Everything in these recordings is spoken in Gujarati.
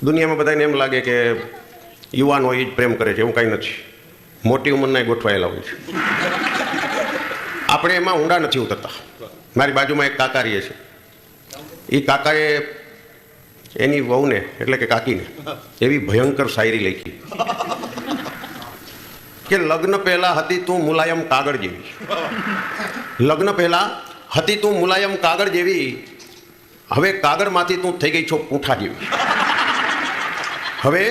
દુનિયામાં બધાને એમ લાગે કે યુવાન હોય એ જ પ્રેમ કરે છે, એવું કાંઈ નથી. મોટી ઉંમરના ગોઠવાયેલા હોય છે. આપણે એમાં ઊંડા નથી ઉતરતા. મારી બાજુમાં એક કાકા રહે છે. એ કાકાએ એની વહુને એટલે કે કાકીને એવી ભયંકર શાયરી લખી કે લગ્ન પહેલા હતી તું મુલાયમ કાગળ જેવી. લગ્ન પહેલા હતી તું મુલાયમ કાગળ જેવી, હવે કાગળમાંથી તું થઈ ગઈ છો પૂંઠા જેવી. હવે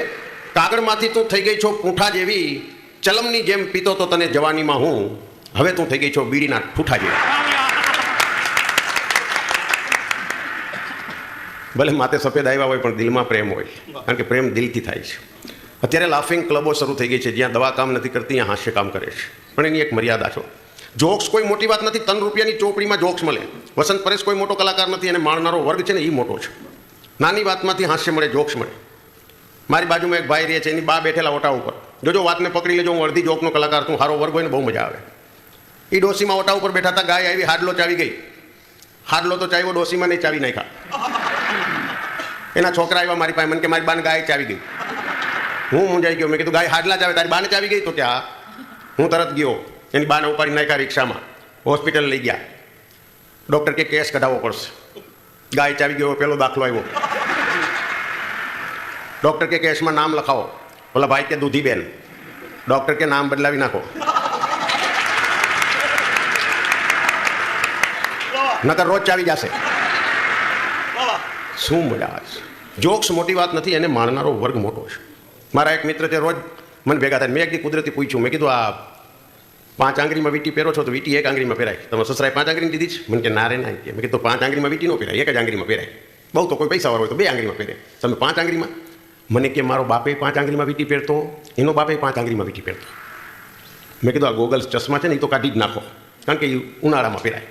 કાગળમાંથી તું થઈ ગઈ છો પૂંઠા જેવી, ચલમની જેમ પીતો તો તને જવાનીમાં હું, હવે તું થઈ ગઈ છો બીડીના ઠૂઠા જેવી. ભલે માથે સફેદ આવ્યા હોય પણ દિલમાં પ્રેમ હોય, કારણ કે પ્રેમ દિલથી થાય છે. અત્યારે લાફિંગ ક્લબો શરૂ થઈ ગઈ છે, જ્યાં દવા કામ નથી કરતી, ત્યાં હાસ્ય કામ કરે છે. પણ એની એક મર્યાદા છે. જોક્સ કોઈ મોટી વાત નથી. 3 રૂપિયાની ચોપડીમાં જોક્સ મળે. વસંત પરેશ કોઈ મોટો કલાકાર નથી, અને માણનારો વર્ગ છે ને એ મોટો છે. નાની વાતમાંથી હાસ્ય મળે, જોક્સ મળે. મારી બાજુમાં એક ભાઈ રહે છે, એની બા બેઠેલા ઓટા ઉપર. જોજો વાતને પકડી લેજો, હું અડધી જોકનો કલાકાર છું. સારો વર્ગ હોય ને બહુ મજા આવે. એ ડોસીમાં ઓટા ઉપર બેઠા હતા, ગાય આવી, હાડલો ચાવી ગઈ. હાડલો તો ચાવ્યો, ડોસીમાં નહીં ચાવી નાખ્યા. એના છોકરા આવ્યા મારી પાસે, મને કે મારી બાને ગાય ચાવી ગઈ. હું મૂંઝાઈ ગયો. મેં કીધું ગાય હાડલા ચાવે, તારી બાને ચાવી ગઈ? તો કે હા. હું તરત ગયો, એની બાને ઉપાડી નાખ્યા રિક્ષામાં, હોસ્પિટલ લઈ ગયા. ડૉક્ટર કે કેસ કઢાવવો પડશે. ગાય ચાવી ગયો, પેલો દાખલો આવ્યો. ડૉક્ટર કે કેસમાં નામ લખાવો. ઓલા ભાઈ કે દૂધીબેન. ડૉક્ટર કે નામ બદલાવી નાખો, નકર રોજ ચાવી જશે. શું મજા આવે છે. જોક્સ મોટી વાત નથી, એને માણનારો વર્ગ મોટો છે. મારા એક મિત્ર છે, રોજ મને ભેગા થાય. મેં એકદી કુદરતી પૂછ્યું, મેં કીધું આ 5 આંગળીમાં વીંટી પહેરો છો તો વીંટી 1 આંગળીમાં પહેરાય, તમે સસરાએ 5 આંગળીની દીધી છે? મને કે ના રે ના. મેં કીધું 5 આંગળીમાં વીંટી ન પહેરાય, 1 જ આંગળીમાં પહેરાય. બહુ તો કોઈ પૈસાવાળો હોય તો 2 આંગળીમાં પહેરે, તમે 5 આંગળીમાં? મને કે મારો બાપે 5 આંગળીમાં વીંટી પહેરતો, એનો બાપે 5 આંગળીમાં વીંટી પહેરતો. મેં કીધું આ ગોગલ્સ ચશ્મા છે ને એ તો કાઢી જ નાખો, કારણ કે એ ઉનાળામાં પહેરાય,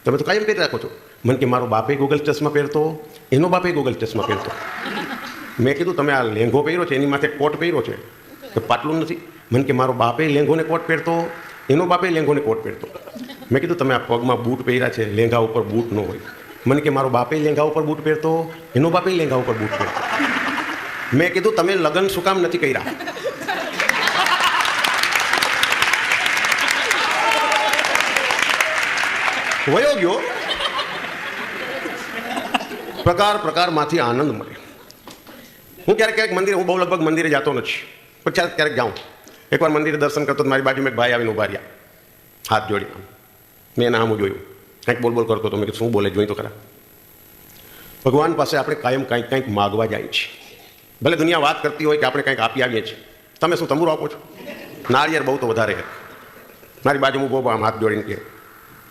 તમે તો કાયમ પહેરી રાખો છો. મને કે મારો બાપે ગોગલ્સ ચશ્મા પહેરતો, એનો બાપે ગોગલ્સ ચશ્મા પહેરતો. મેં કીધું તમે આ લેંઘો પહેર્યો છે, એની માથે કોટ પહેર્યો છે તો પાટલું નથી? મને કે મારો બાપે લેંઘોને કોટ પહેરતો, એનો બાપે લેંઘોને કોટ પહેરતો. મેં કીધું તમે આ પગમાં બૂટ પહેર્યા છે, લેંઘા ઉપર બૂટ ન હોય. મને કે મારો બાપે લેંઘા ઉપર બૂટ પહેરતો, એનો બાપે લેંઘા ઉપર બૂટ પહેરતો. મેં કીધું તમે લગ્ન શું કામ નથી કર્યા? વયો ગયો. પ્રકારમાંથી આનંદ મળે. હું ક્યારેક મંદિરે, હું બહુ લગભગ મંદિરે જતો નથી, પણ ક્યારેક જાઉં. એકવાર મંદિરે દર્શન કરતો, મારી બાજુમાં એક ભાઈ આવીને ઉભા રહ્યા, હાથ જોડી. મેં એના સામું જોયું, કંઈક બોલ કરતો હતો. મેં કીધું શું બોલે, જોઈ તો ખરા. ભગવાન પાસે આપણે કાયમ કંઈક માગવા જાય છે. ભલે દુનિયા વાત કરતી હોય કે આપણે કંઈક આપી આવીએ છીએ. તમે શું તંબુરો આપો છો? નાળિયેર બહુ તો વધારે. મારી બાજુમાં ઉભો આમ હાથ જોડીને કે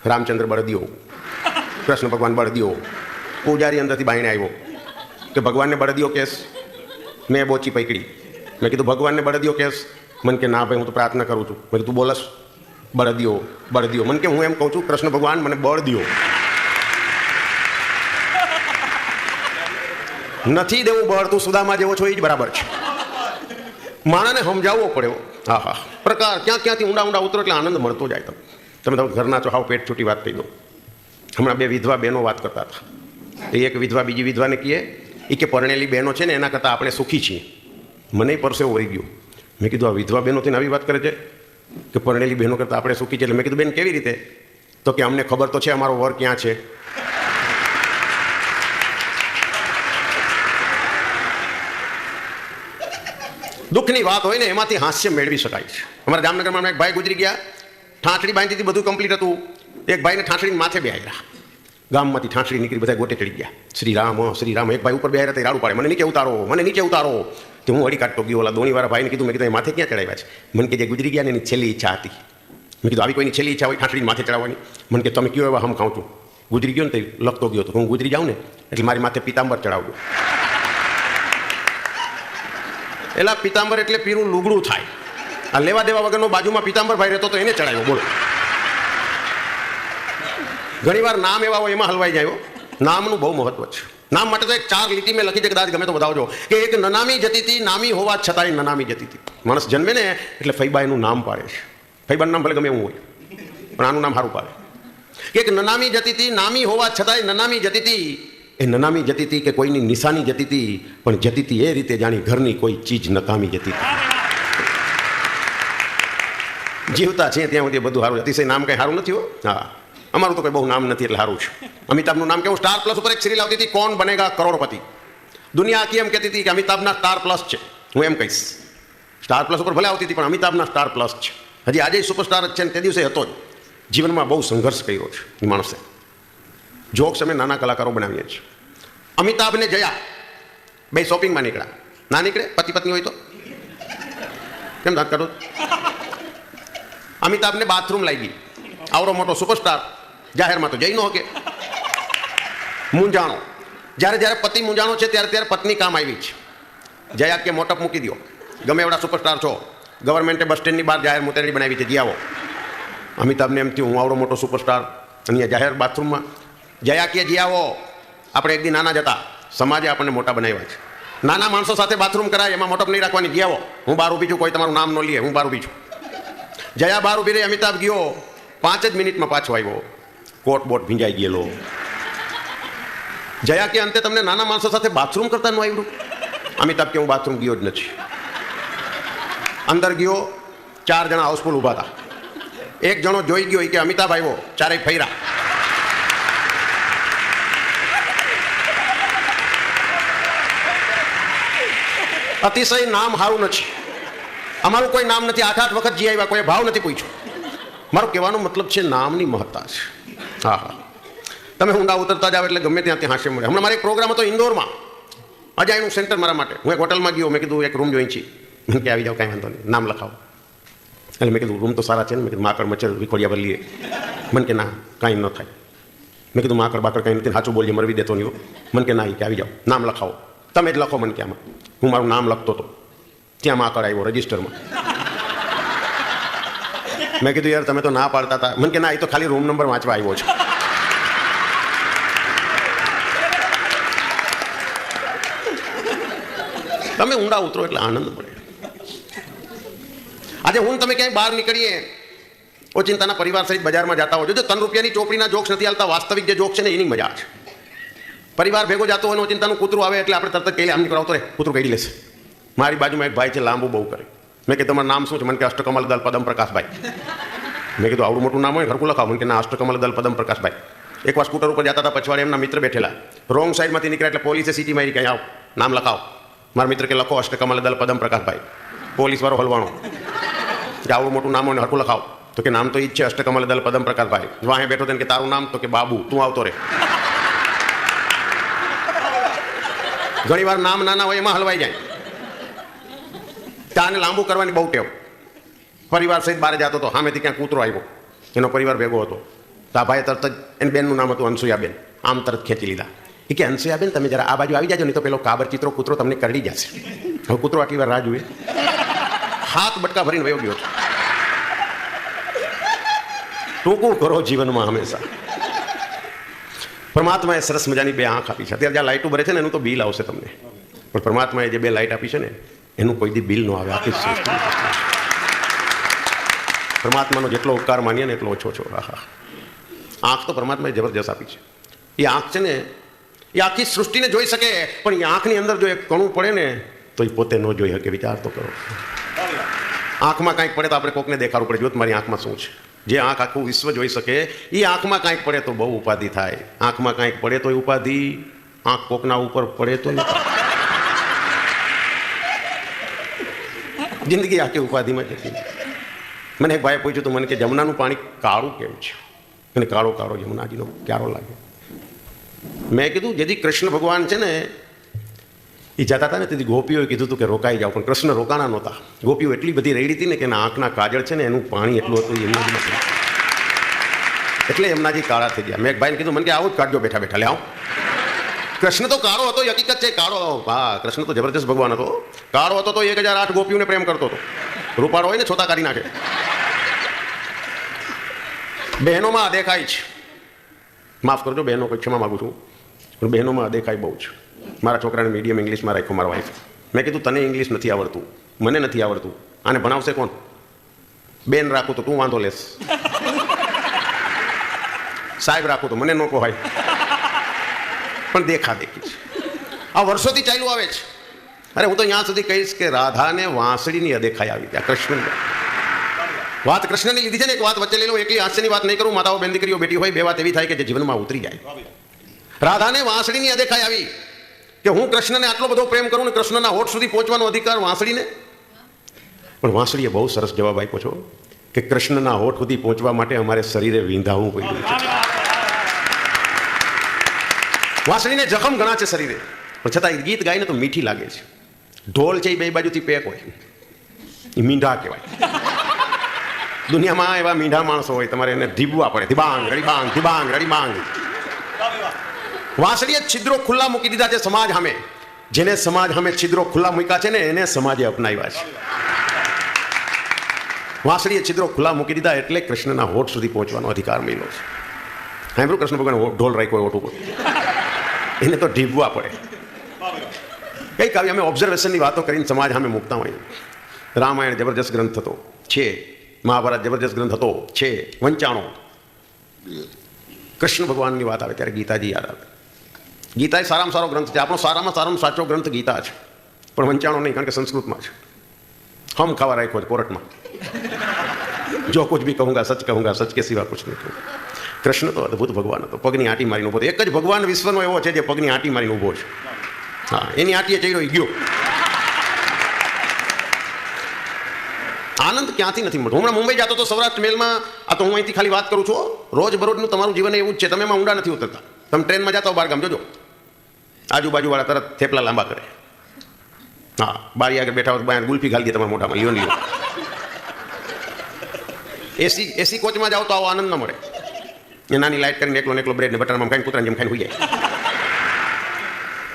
રામચંદ્ર બળદીઓ, કૃષ્ણ ભગવાન બળદીઓ. પૂજારી અંદરથી બાઈને આવ્યો કે ભગવાનને બળદીઓ કેસ? મેં બોચી પકડી. મેં કીધું ભગવાનને બળદીઓ કેસ? મને કે ના ભાઈ, હું તો પ્રાર્થના કરું છું. મેં કીધું બોલસ બળદીઓ બળદીઓ? મને કે હું એમ કહું છું કૃષ્ણ ભગવાન મને બળ દ્યો. નથી દેવું બળ, તું સુદામા જેવો છો એ જ બરાબર છે. માણસને સમજાવવો પડે. હા હા, પ્રકાર ક્યાંથી ઊંડા ઉતરો એટલે આનંદ મળતો જાય. તમે ઘરના છો, હાવ પેટ છૂટી વાત કહી દો. હમણાં 2 વિધવા બહેનો વાત કરતા હતા. એક વિધવા બીજી વિધવાને કહે એ કે પરણેલી બહેનો છે ને એના કરતાં આપણે સુખી છીએ. મને પરસેવો વળી ગયો. મેં કીધું આ વિધવા બહેનો થઈને આવી વાત કરે છે કે પરણેલી બહેનો કરતાં આપણે સુખી છે? એટલે મેં કીધું બેન કેવી રીતે? તો કે અમને ખબર તો છે અમારો વર ક્યાં છે. દુઃખની વાત હોય ને એમાંથી હાસ્ય મેળવી શકાય છે. અમારા જામનગરમાં એક ભાઈ ગુજરી ગયા, ઠાંઠડી બાંધી હતી, બધું કમ્પ્લીટ હતું. એક ભાઈને ઠાંઠડીને માથે બેહાર્યા. ગામમાંથી ઠાંઠડી નીકળી, બધા ગોટે ચડી ગયા. શ્રી રામ. એક ભાઈ ઉપર બેહાર્યા હતા, રાડું પાડે, મને નીચે ઉતારો. તો હું અડી કાઢતો ગયો. ઓલા દોણીવાળા ભાઈને કીધું, મેં કીધું માથે ક્યાં ચડાવ્યા છે? મને કે જે ગુજરી ગયા ને એની છેલ્લી ઈચ્છા હતી. મેં કીધું આવી કોઈની છેલ્લી ઈચ્છા હોય ઠાંઠડી માથે ચડાવવાની? મને કે તમે કયો એવા હમ ખાઉં છું. ગુજરી ગયો ને તે લખતો ગયો હતો, હું ગુજરી જાઉં ને એટલે મારી માથે પિતાંબર ચડાવજો. એલા પિતાંબર એટલે પીરું લુગડું થાય. આ લેવા દેવા વગરનો બાજુમાં પિતાંબર ભાઈ રહેતો તો એને ચડાવ્યો. બોલો. ઘણીવાર નામ એવા હોય એમાં હલવાઈ જાય. નામનું બહુ મહત્વ છે. નામ માટે તો એક 4 લીટી મેં લખી છે, કદાચ ગમે તો બતાવજો કે એક નનામી જતી હતી, નામી હોવા છતાંય નનામી જતી હતી. માણસ જન્મે ને એટલે ફૈબા એનું નામ પાડે છે. ફૈબાનું નામ ભલે ગમે એવું હોય પણ આનું નામ સારું પાડે. કે એક નનામી જતી હતી, નામી હોવા છતાંય નનામી જતી હતી, એ નનામી જતી હતી કે કોઈની નિશાની જતી હતી, પણ જતી હતી એ રીતે જાણી ઘરની કોઈ ચીજ નકામી જતી હતી. જીવતા છે ત્યાં સુધી બધું સારું. અતિશય નામ કંઈ સારું નથી હો. હા, અમારું તો કંઈ બહુ નામ નથી એટલે સારું છે. અમિતાભનું નામ કેવું? સ્ટાર પ્લસ ઉપર એક સિરિયલ આવતી હતી, કોણ બનેગા કરોડપતિ. દુનિયા આખી એમ કહેતી હતી કે અમિતાભના સ્ટાર પ્લસ છે. હું એમ કહીશ, સ્ટાર પ્લસ ઉપર ભલે આવતી હતી પણ અમિતાભના સ્ટાર પ્લસ છે. હજી આજે સુપરસ્ટાર જ છે ને તે દિવસે હતો જ. જીવનમાં બહુ સંઘર્ષ કર્યો છે એ માણસે. જોક્સ અમે નાના કલાકારો બનાવીએ છીએ. અમિતાભ ને જયા બે શોપિંગમાં નીકળ્યા. ના નીકળે પતિ પત્ની હોય તો કેમ દાંત કાઢો? અમિતાભને બાથરૂમ લાગી. આવડો મોટો સુપરસ્ટાર જાહેરમાં તો જઈ ન શકે. મૂંઝાણો. જ્યારે પતિ મૂંઝાણો છે ત્યારે પત્ની કામ આવી છે. જયા કે મોટપ મૂકી દો, ગમે એવડા સુપરસ્ટાર છો, ગવર્મેન્ટે બસ સ્ટેન્ડની બહાર જાહેર મુતેરડી બનાવી છે, જી આવો. અમિતાભને એમ થયું હું આવડો મોટો સુપરસ્ટાર અહીંયા જાહેર બાથરૂમમાં. જયા કે જી આવો, આપણે એક દી નાના જતા, સમાજે આપણને મોટા બનાવ્યા છે. નાના માણસો સાથે બાથરૂમ કરાય, એમાં મોટપ નહીં રાખવાની, જી આવો. હું બહાર ઊભી છું, કોઈ તમારું નામ ન લે, હું બહાર ઊભી છું. જયા બહાર ઊભી રહી, અમિતાભ ગયો, 5 જ મિનિટમાં પાછો આવ્યો, કોટ બોટ ભીંજાઈ ગયેલો. જયા કે અંતે તમને નાના માણસો સાથે બાથરૂમ કરતા ન આવ્યું? અમિતાભ કે હું બાથરૂમ ગયો જ નથી. અંદર ગયો, 4 જણા હાઉસફુલ ઊભા હતા. એક જણો જોઈ ગયો કે અમિતાભ આવ્યો, ચારેય ફર્યા. અતિશય નામ સારું નથી. અમારું કોઈ નામ નથી. 8 વખત જી આવ્યા, કોઈ ભાવ નથી પૂછ્યો. મારો કહેવાનો મતલબ છે નામની મહત્તા છે. હા હા, તમે ઊંડા ઉતરતા જાવ એટલે ગમે ત્યાં હાસ્ય મળે. હમણાં મારો એક પ્રોગ્રામ હતો ઇન્દોરમાં, અજાયનું સેન્ટર મારા માટે. હું એક હોટલમાં ગયો, મેં કીધું એક રૂમ જોઈ છીએ. મને કે આવી જાવ, કાંઈ વાંધો નહીં, નામ લખાવો. એટલે મેં કીધું રૂમ તો સારા છે ને. મેં કીધું માકડ મચ્છર વિખોડિયા પર લઈએ. મને કે ના, કાંઈ ન થાય. મેં કીધું માકડ બાકડ કાંઈ નથી, સાચું બોલીએ, મરવી દેતો નહીં. મને કે ના, કે આવી જાઓ, નામ લખાવો. તમે જ લખો. મને કે આમાં હું મારું નામ લખતો હતો, ત્યાં માકડ આવ્યો રજિસ્ટરમાં. મેં કીધું યાર તમે તો ના પાડતા હતા. મને કે ના, એ તો ખાલી રૂમ નંબર વાંચવા આવ્યો છે. તમે ઊંડા ઉતરો એટલે આનંદ મળે. આજે હું તમે ક્યાંય બહાર નીકળીએ, ઓચિંતાના પરિવાર સહિત બજારમાં જતા હોય, જો 3 રૂપિયાની ચોપડીના જોક્સ નથી હાલતા, વાસ્તવિક જે જોક છે ને એની મજા છે. પરિવાર ભેગો જતો હોય, ઓચિંતાનું કૂતરું આવે એટલે આપણે તરત કહીએ આમ નીકળાવતો રે, કૂતરું કાઢી લેશે. મારી બાજુમાં એક ભાઈ છે, લાંબુ બહુ કરે. મેં કે તમારું નામ શું છે? મને કે અષ્ટકમલ દલ પદમ પ્રકાશભાઈ. મેં કીધું આવડું મોટું નામ હોય, ઘરકું લખાવ. મને કે ના, અષ્ટકમલ દલ પદમ પ્રકાશભાઈ. એકવાર સ્કૂટર ઉપર જતા હતા, પછવાડે એમના મિત્ર બેઠેલા, રોંગ સાઈડમાંથી નીકળ્યા એટલે પોલીસે સીટી મારી, કંઈ આવ નામ લખાવ. મારા મિત્ર કે લખો અષ્ટકમલ દલ પદમ પ્રકાશભાઈ. પોલીસ વાળો હલવાણો, આવડું મોટું નામ હોય ને હરકું લખાવ. તો કે નામ તો ઈ જ છે, અષ્ટકમલ દલ પદમ પ્રકાશભાઈ. વાહે બેઠો તેને કે તારું નામ? તો કે બાબુ. તું આવતો રે. ઘણી વાર નામ નાના હોય એમાં હલવાઈ જાય. ત્યાંને લાંબુ કરવાની બહુ ટેવ. પરિવાર સહિત બહાર જતો હતો, સામેથી ક્યાં કૂતરો આવ્યો, એનો પરિવાર ભેગો હતો. તો આ ભાઈ તરત જ એની બેનનું નામ હતું અનસુયાબેન, આમ તરત ખેંચી લીધા. એ કે અનસુયાબેન તમે જરા આ બાજુ આવી જાજો, નહીં તો પેલો કાબર ચિત્રો કૂતરો તમને કરડી જશે. હવે કૂતરો આટલી વાર રાહ જુએ, હાથ બટકા ભરીને વયો ગયો છે. ટૂંકું કરો જીવનમાં હંમેશા. પરમાત્માએ સરસ મજાની 2 આંખ આપી છે. અત્યારે જ્યાં લાઇટો ભરે છે ને એનું તો બિલ આવશે તમને, પણ પરમાત્માએ જે 2 લાઇટ આપી છે ને એનું કોઈ દી બિલ ન આવે. આખી સૃષ્ટિ પરમાત્માનો જેટલો ઉપકાર માનીએ ને એટલો ઓછો છો. હા, આંખ તો પરમાત્માએ જબરજસ્ત આપી છે. એ આંખ છે ને એ આખી સૃષ્ટિને જોઈ શકે, પણ એ આંખની અંદર જો એક કણું પડે ને તો એ પોતે ન જોઈ શકે. વિચાર તો કરો. આંખમાં કાંઈક પડે તો આપણે કોકને દેખાડવું પડે, જો તમારી આંખમાં શું છે. જે આંખ આખું વિશ્વ જોઈ શકે એ આંખમાં કાંઈક પડે તો બહુ ઉપાધિ થાય. આંખમાં કાંઈક પડે તો ઉપાધિ, આંખ કોકના ઉપર પડે તો જિંદગી આખી ઉપાધિમાં જતી. મને એક ભાઈએ પૂછ્યું તો મને કે જમનાનું પાણી કાળું કેમ છે? અને કાળો કાળો યમુનાજીનો ક્યારો લાગે. મેં કીધું જેથી કૃષ્ણ ભગવાન છે ને એ જતા હતા ને તેથી ગોપીઓએ કીધું હતું કે રોકાઈ જાઓ, પણ કૃષ્ણ રોકાણા નહોતા. ગોપીઓ એટલી બધી રેડી હતી ને કે એના આંખના કાજળ છે ને એનું પાણી એટલું હતું યમુનાજીમાં, એટલે યમુનાજી કાળા થઈ ગયા. મેં એક ભાઈને કીધું મને કે આવું જ કાઢજો બેઠા બેઠા, લે આવો. કૃષ્ણ તો કાળો હતો, હકીકત છે કાળો. હા, કૃષ્ણ તો જબરજસ્ત ભગવાન હતો. કાળો હતો તો 1008 ગોપીઓને પ્રેમ કરતો હતો. રૂપાળો હોય ને છોતા કાઢી નાખે. બહેનોમાં દેખાય છે, માફ કરજો બહેનો, કોઈ ક્ષમા માગું છું, પણ બહેનોમાં દેખાય બહુ છે. મારા છોકરાને મીડિયમ ઇંગ્લિશમાં રાખ્યો મારા વાઈફ. મેં કીધું તને ઇંગ્લિશ નથી આવડતું, મને નથી આવડતું, આને ભણાવશે કોણ? બેન રાખું તો તું વાંધો લેસ, સાહેબ રાખું તો મને ન કહેવાય. પણ દેખાદેખી છે. આ વર્ષોથી ચાલ્યું આવે છે. અરે હું તો ત્યાં સુધી કહીશ કે રાધાને વાંસળીની અદેખાઈ આવી ત્યાં કૃષ્ણની વાત કૃષ્ણની લીધી છે ને. એક વાત વચ્ચે લઈ લો, એકલી હાસ્યની વાત નહીં કરું. માતાઓ બેન દીકરીઓ બેટી હોય, બે વાત એવી થાય કે જે જીવનમાં ઉતરી જાય. રાધાને વાંસળીની અદેખાઈ આવી કે હું કૃષ્ણને આટલો બધો પ્રેમ કરું ને કૃષ્ણના હોઠ સુધી પહોંચવાનો અધિકાર વાંસળીને. પણ વાંસળીએ બહુ સરસ જવાબ આપ્યો છો કે કૃષ્ણના હોઠ સુધી પહોંચવા માટે અમારે શરીરે વિંધાવવું પડ્યું છે. વાંસળીને જખમ ઘણા છે શરીરે, પણ છતાં ગીત ગાઈને તો મીઠી લાગે છે. ઢોલ છે એ બે બાજુથી પેક હોય, એ મીંઢા કહેવાય. દુનિયામાં એવા મીંઢા માણસો હોય, તમારે એને ધીબવા પડે. ધીબાંગ રડીબાંગ, ધીબાંગ રડીબાંગ. વાંસળીએ છિદ્રો ખુલ્લા મૂકી દીધા છે સમાજ સામે. જેને સમાજ સામે છિદ્રો ખુલ્લા મૂક્યા છે ને એને સમાજે અપનાવ્યા છે. વાંસળીએ છિદ્રો ખુલ્લા મૂકી દીધા એટલે કૃષ્ણના હોઠ સુધી પહોંચવાનો અધિકાર મળ્યો છે. સાંભળ્યું? કૃષ્ણ ભગવાન ઢોલ રાખ્યો હોઠ ઉપર, એને તો ઢીબવા પડે. કંઈક આવી અમે ઓબ્ઝર્વેશનની વાતો કરીને સમાજ સામે મૂકતા હોઈએ. રામાયણ જબરજસ્ત ગ્રંથ હતો છે, મહાભારત જબરજસ્ત ગ્રંથ હતો છે, વંચાણો. કૃષ્ણ ભગવાનની વાત આવે ત્યારે ગીતાજી યાદ આવે. ગીતા એ સારામાં સારો ગ્રંથ છે. આપણો સારામાં સારો સાચો ગ્રંથ ગીતા છે, પણ વંચાણો નહીં, કારણ કે સંસ્કૃતમાં છે. હમ ખાવા રાખ્યો છે કોર્ટમાં. જો કુછ ભી કહુંગા સચ કહુંગા, સચ કે સિવા કુછ નહીં કહું. કૃષ્ણ તો અદભુત ભગવાન હતો, પગની આંટી મારીને ઉભો. એક જ ભગવાન વિશ્વનો એવો છે જે પગની આંટી મારીને ઉભો છે. હા, એની આંટીએ ચડ્યો ગયો. આનંદ ક્યાંથી નથી મળતો. હમણાં મુંબઈ જતો તો સૌરાષ્ટ્ર મેલમાં, આ તો હું અહીંથી ખાલી વાત કરું છું, રોજબરોજનું તમારું જીવન એવું જ છે. તમે એમાં ઊંડા નથી ઉતરતા. તમે ટ્રેનમાં જતા હો બહાર ગામ, જોજો આજુબાજુવાળા તરત થેપલા લાંબા કરે. હા, બારી આગળ બેઠા હોય તો ગુલ્ફી ઘાલી દે તમારા મોઢામાં, લ્યો લ્યો. એસી કોચમાં જાઓ તો આવો આનંદ ન મળે. એ નાની લાઇટ કરીને એકલો બ્રેડ ને બટરમાં ખાઈને કૂતરાને જેમ ખાઈને હોઈ જાય.